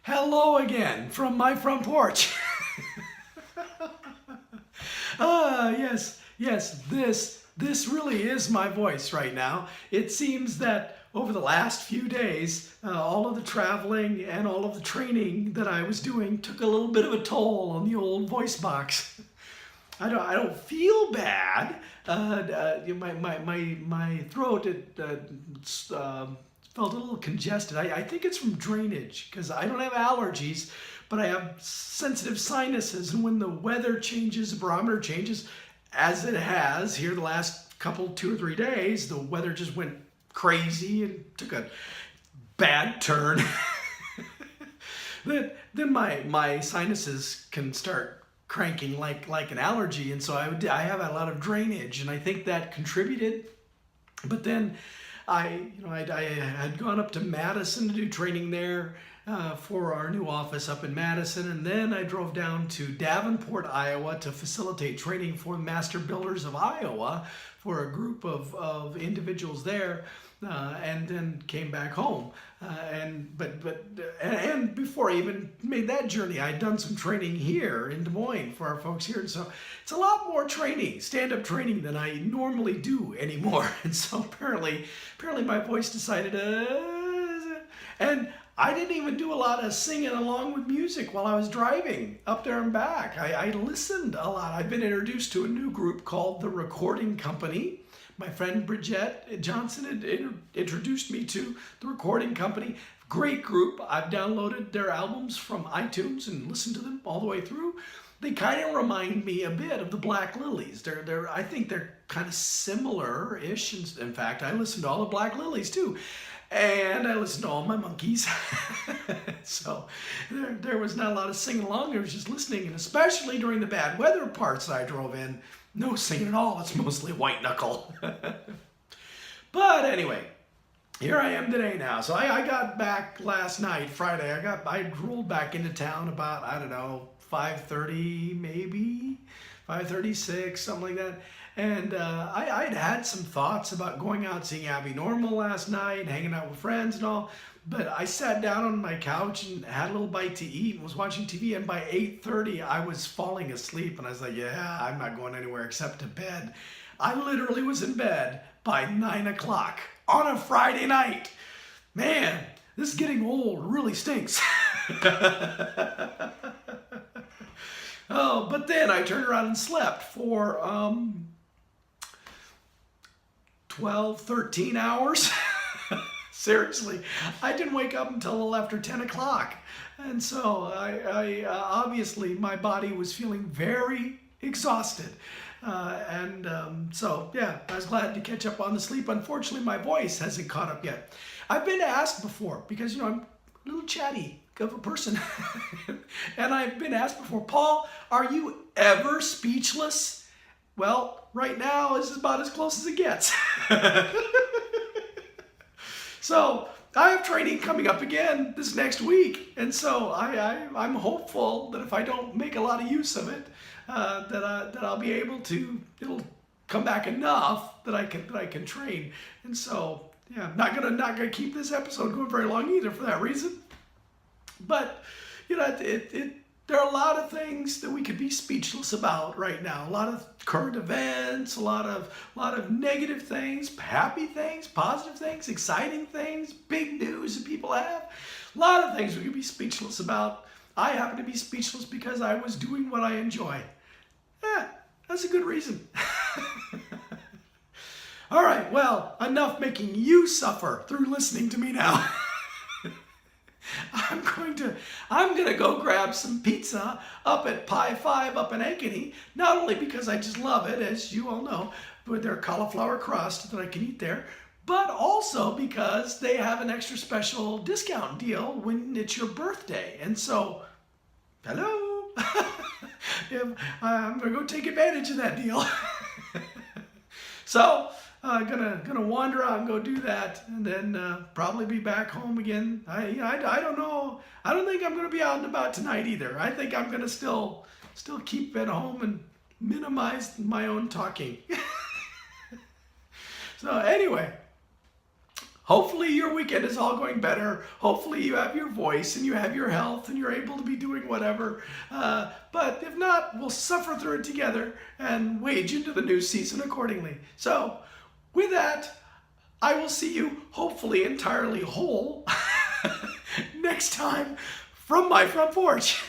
Hello again from my front porch. Yes, this really is my voice right now. It seems that over the last few days, all of the traveling and all of the training that I was doing took a little bit of a toll on the old voice box. I don't feel bad. My throat felt a little congested. I think it's from drainage because I don't have allergies, but I have sensitive sinuses. And when the weather changes, the barometer changes, as it has here the last couple, 2 or 3 days, the weather just went crazy and took a bad turn. then my sinuses can start cranking like an allergy, and so I have a lot of drainage, and I think that contributed. But then I had gone up to Madison to do training there for our new office up in Madison, and then I drove down to Davenport, Iowa to facilitate training for Master Builders of Iowa for a group of individuals there, and then came back home. And before I even made that journey, I'd done some training here in Des Moines for our folks here, and so it's a lot more training, stand-up training, than I normally do anymore. And so apparently my voice decided, and I didn't even do a lot of singing along with music while I was driving up there and back. I listened a lot. I've been introduced to a new group called the Recording Company. My friend Bridget Johnson had introduced me to the Recording Company. Great group. I've downloaded their albums from iTunes and listened to them all the way through. They kind of remind me a bit of the Black Lilies. I think they're kind of similar-ish. In fact, I listened to all the Black Lilies too. And I listened to all my monkeys. So there was not a lot of singing along. There was just listening, and especially during the bad weather parts that I drove in, no singing at all. It's mostly white knuckle. But anyway, here I am today now. So I got back last night, Friday. I rolled back into town about, I don't know, 5:30 maybe, 5:36, something like that. And I'd had some thoughts about going out seeing Abby Normal last night, hanging out with friends and all. But I sat down on my couch and had a little bite to eat and was watching TV. And by 8:30, I was falling asleep. And I was like, yeah, I'm not going anywhere except to bed. I literally was in bed by 9 o'clock on a Friday night. Man, this is getting old. Really stinks. Oh, but then I turned around and slept for 12, 13 hours. Seriously, I didn't wake up until a little after 10 o'clock. And so I obviously my body was feeling very exhausted. So yeah, I was glad to catch up on the sleep. Unfortunately, my voice hasn't caught up yet. I've been asked before, because I'm a little chatty of a person. And I've been asked before, Paul, are you ever speechless? Well, right now is about as close as it gets. So I have training coming up again this next week, and so I'm hopeful that if I don't make a lot of use of it, that I'll be able to. It'll come back enough that I can train. And so yeah, I'm not gonna keep this episode going very long either for that reason. But there are a lot of things that we could be speechless about right now. A lot of current events, a lot of negative things, happy things, positive things, exciting things, big news that people have. A lot of things we could be speechless about. I happen to be speechless because I was doing what I enjoy. That's a good reason. All right, well, enough making you suffer through listening to me now. I'm gonna go grab some pizza up at Pie 5 up in Ankeny, not only because I just love it, as you all know, with their cauliflower crust that I can eat there, but also because they have an extra special discount deal when it's your birthday. And so, hello, I'm gonna go take advantage of that deal. So gonna wander out and go do that, and then probably be back home again. I don't know. I don't think I'm gonna be out and about tonight either. I think I'm gonna still keep at home and minimize my own talking. So anyway, hopefully your weekend is all going better. Hopefully you have your voice and you have your health and you're able to be doing whatever. But if not, we'll suffer through it together and wage into the new season accordingly. So with that, I will see you, hopefully entirely whole, next time from my front porch.